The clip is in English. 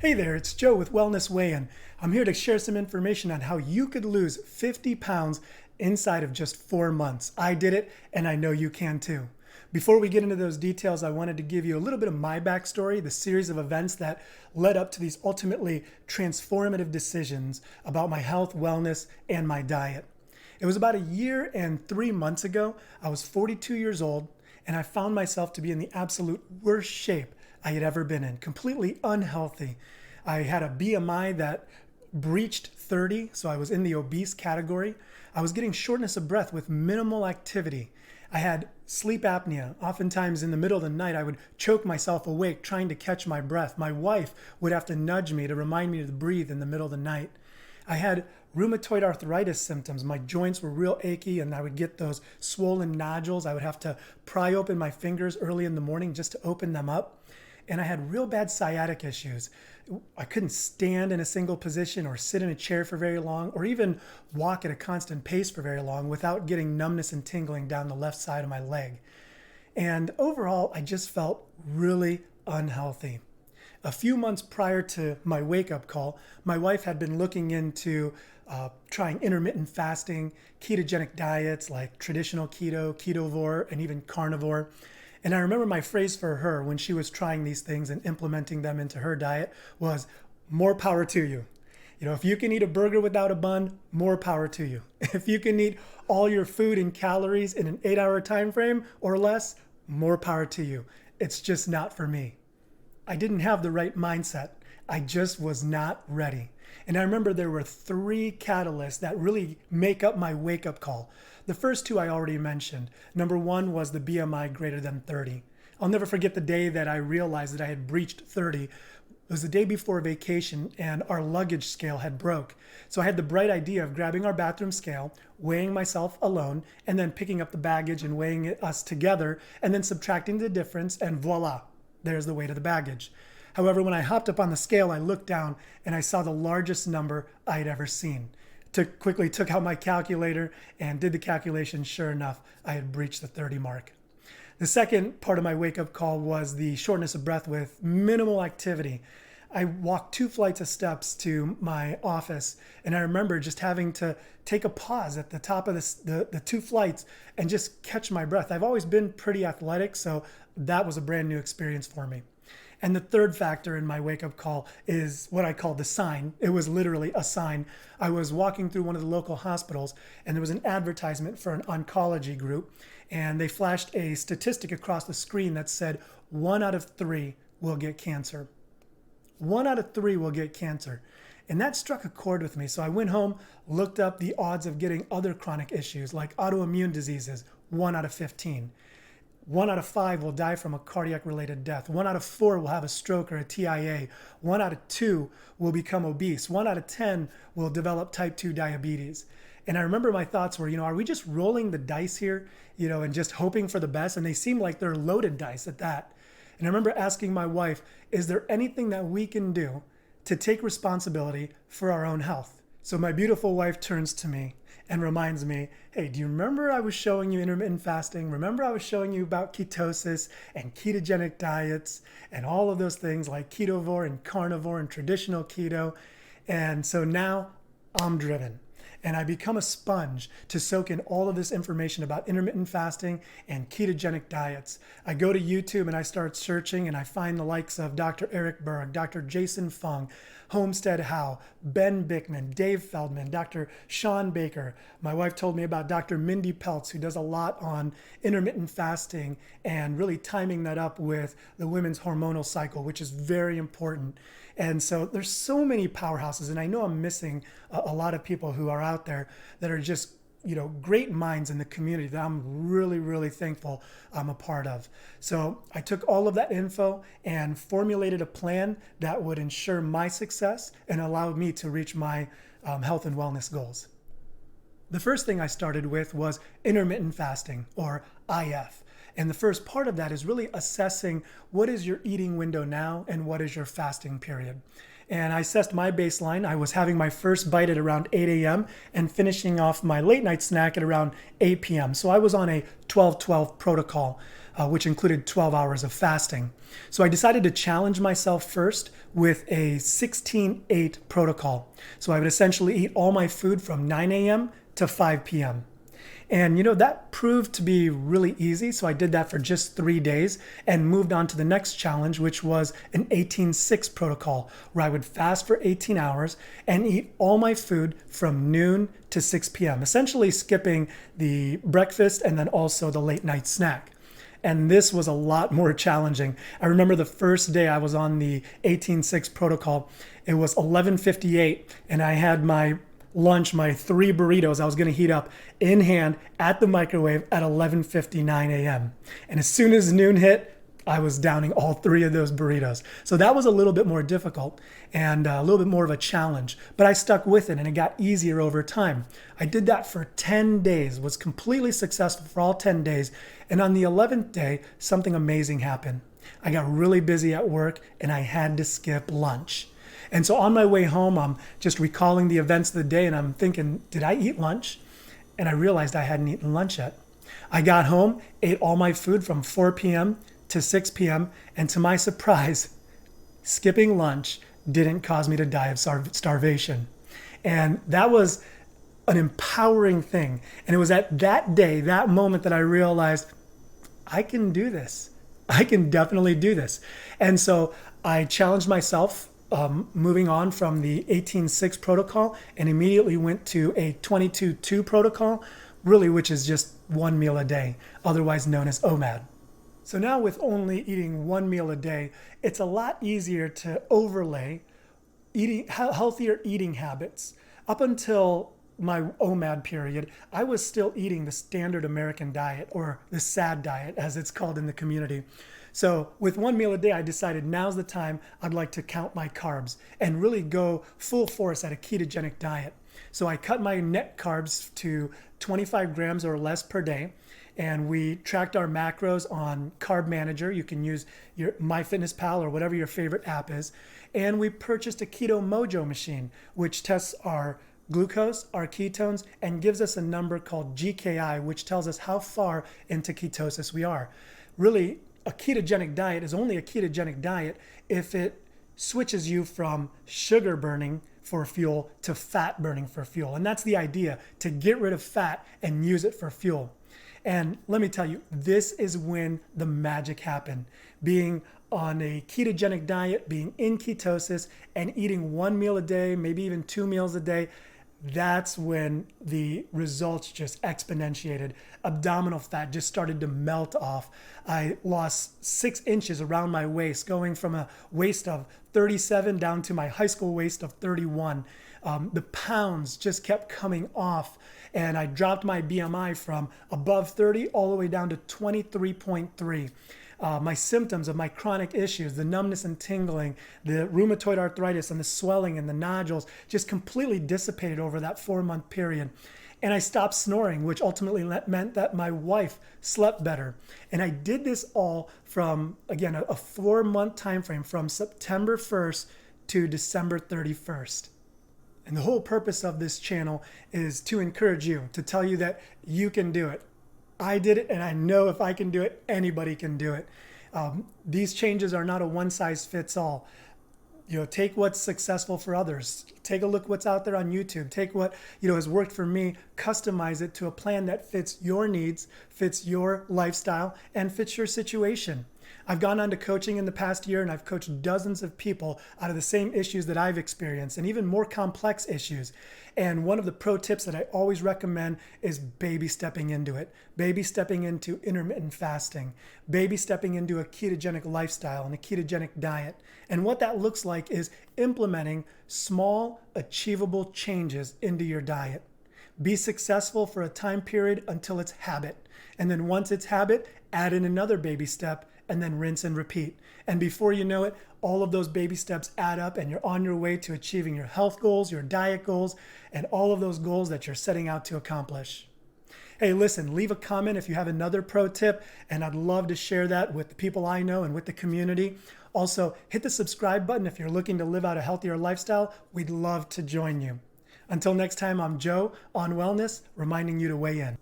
Hey there, it's Joe with Wellness Weigh-In. I'm here to share some information on how you could lose 50 pounds inside of just 4 months. I did it, and I know you can too. Before we get into those details, I wanted to give you a little bit of my backstory, the series of events that led up to these ultimately transformative decisions about my health, wellness, and my diet. It was about a year and 3 months ago. I was 42 years old, and I found myself to be in the absolute worst shape I had ever been in, completely unhealthy. I had a BMI that breached 30, so I was in the obese category. I was getting shortness of breath with minimal activity. I had sleep apnea. Oftentimes in the middle of the night, I would choke myself awake trying to catch my breath. My wife would have to nudge me to remind me to breathe in the middle of the night. I had rheumatoid arthritis symptoms. My joints were real achy and I would get those swollen nodules. I would have to pry open my fingers early in the morning just to open them up. And I had real bad sciatic issues. I couldn't stand in a single position or sit in a chair for very long or even walk at a constant pace for very long without getting numbness and tingling down the left side of my leg. And overall, I just felt really unhealthy. A few months prior to my wake-up call, my wife had been looking into trying intermittent fasting, ketogenic diets like traditional keto, ketovore, and even carnivore. And I remember my phrase for her when she was trying these things and implementing them into her diet was, more power to you. You know, if you can eat a burger without a bun, more power to you. If you can eat all your food and calories in an 8-hour time frame or less, more power to you. It's just not for me. I didn't have the right mindset. I just was not ready. And I remember there were 3 catalysts that really make up my wake-up call. The first 2 I already mentioned. Number 1 was the BMI greater than 30. I'll never forget the day that I realized that I had breached 30. It was the day before vacation and our luggage scale had broke. So I had the bright idea of grabbing our bathroom scale, weighing myself alone, and then picking up the baggage and weighing us together, and then subtracting the difference, and voila, there's the weight of the baggage. However, when I hopped up on the scale, I looked down and I saw the largest number I had ever seen. Quickly took out my calculator and did the calculation. Sure enough, I had breached the 30 mark. The second part of my wake-up call was the shortness of breath with minimal activity. I walked 2 flights of steps to my office, and I remember just having to take a pause at the top of the 2 flights and just catch my breath. I've always been pretty athletic, so that was a brand new experience for me. And the third factor in my wake-up call is what I call the sign. It was literally a sign. I was walking through one of the local hospitals, and there was an advertisement for an oncology group, and they flashed a statistic across the screen that said 1 out of 3 will get cancer. 1 out of 3 will get cancer. And that struck a chord with me. So I went home, looked up the odds of getting other chronic issues like autoimmune diseases, 1 out of 15. 1 out of 5 will die from a cardiac-related death. 1 out of 4 will have a stroke or a TIA. 1 out of 2 will become obese. 1 out of 10 will develop type 2 diabetes. And I remember my thoughts were, are we just rolling the dice here, and just hoping for the best? And they seem like they're loaded dice at that. And I remember asking my wife, is there anything that we can do to take responsibility for our own health? So my beautiful wife turns to me and reminds me, hey, do you remember I was showing you intermittent fasting? Remember I was showing you about ketosis and ketogenic diets and all of those things like ketovore and carnivore and traditional keto? And so now I'm driven. And I become a sponge to soak in all of this information about intermittent fasting and ketogenic diets. I go to YouTube and I start searching and I find the likes of Dr. Eric Berg, Dr. Jason Fung, Homestead Howe, Ben Bickman, Dave Feldman, Dr. Sean Baker. My wife told me about Dr. Mindy Peltz, who does a lot on intermittent fasting and really timing that up with the women's hormonal cycle, which is very important. And so there's so many powerhouses, and I know I'm missing a lot of people who are out there that are just, great minds in the community that I'm really, really thankful I'm a part of. So I took all of that info and formulated a plan that would ensure my success and allow me to reach my health and wellness goals. The first thing I started with was intermittent fasting, or IF. And the first part of that is really assessing what is your eating window now and what is your fasting period. And I assessed my baseline. I was having my first bite at around 8 a.m. and finishing off my late night snack at around 8 p.m. So I was on a 12-12 protocol. which included 12 hours of fasting. So I decided to challenge myself first with a 16-8 protocol. So I would essentially eat all my food from 9 a.m. to 5 p.m. And that proved to be really easy. So I did that for just 3 days and moved on to the next challenge, which was an 18-6 protocol, where I would fast for 18 hours and eat all my food from noon to 6 p.m., essentially skipping the breakfast and then also the late night snack. And this was a lot more challenging. I remember the first day I was on the 18-6 protocol, it was 11:58, and I had my lunch, my 3 burritos I was going to heat up in hand at the microwave at 11:59 a.m. And as soon as noon hit, I was downing all 3 of those burritos. So that was a little bit more difficult and a little bit more of a challenge, but I stuck with it and it got easier over time. I did that for 10 days, was completely successful for all 10 days. And on the 11th day, something amazing happened. I got really busy at work and I had to skip lunch. And so on my way home, I'm just recalling the events of the day and I'm thinking, did I eat lunch? And I realized I hadn't eaten lunch yet. I got home, ate all my food from 4 p.m. to 6 p.m. And to my surprise, skipping lunch didn't cause me to die of starvation. And that was an empowering thing. And it was at that day, that moment, that I realized I can do this. I can definitely do this. And so I challenged myself, moving on from the 18-6 protocol, and immediately went to a 22-2 protocol, really, which is just 1 meal a day, otherwise known as OMAD. So now with only eating 1 meal a day, it's a lot easier to overlay healthier eating habits. Up until my OMAD period, I was still eating the standard American diet, or the SAD diet as it's called in the community. So with 1 meal a day, I decided now's the time I'd like to count my carbs and really go full force at a ketogenic diet. So I cut my net carbs to 25 grams or less per day. And we tracked our macros on Carb Manager. You can use your MyFitnessPal or whatever your favorite app is. And we purchased a Keto Mojo machine, which tests our glucose, our ketones, and gives us a number called GKI, which tells us how far into ketosis we are. Really, a ketogenic diet is only a ketogenic diet if it switches you from sugar burning for fuel to fat burning for fuel. And that's the idea, to get rid of fat and use it for fuel. And let me tell you, this is when the magic happened. Being on a ketogenic diet, being in ketosis, and eating 1 meal a day, maybe even 2 meals a day, that's when the results just exponentiated. Abdominal fat just started to melt off. I lost 6 inches around my waist, going from a waist of 37 down to my high school waist of 31. The pounds just kept coming off, and I dropped my BMI from above 30 all the way down to 23.3. My symptoms of my chronic issues, the numbness and tingling, the rheumatoid arthritis and the swelling and the nodules, just completely dissipated over that 4-month period. And I stopped snoring, which ultimately meant that my wife slept better. And I did this all from, again, a 4-month time frame, from September 1st to December 31st. And the whole purpose of this channel is to encourage you, to tell you that you can do it. I did it, and I know if I can do it, anybody can do it. These changes are not a one-size-fits-all. Take what's successful for others. Take a look what's out there on YouTube. Take what has worked for me, customize it to a plan that fits your needs, fits your lifestyle, and fits your situation. I've gone on to coaching in the past year, and I've coached dozens of people out of the same issues that I've experienced, and even more complex issues. And one of the pro tips that I always recommend is baby stepping into it. Baby stepping into intermittent fasting. Baby stepping into a ketogenic lifestyle and a ketogenic diet. And what that looks like is implementing small, achievable changes into your diet. Be successful for a time period until it's habit. And then once it's habit, add in another baby step, and then rinse and repeat. And before you know it, all of those baby steps add up, and you're on your way to achieving your health goals, your diet goals, and all of those goals that you're setting out to accomplish. Hey, listen, leave a comment if you have another pro tip, and I'd love to share that with the people I know and with the community. Also, hit the subscribe button if you're looking to live out a healthier lifestyle. We'd love to join you. Until next time, I'm Joe on Wellness, reminding you to weigh in.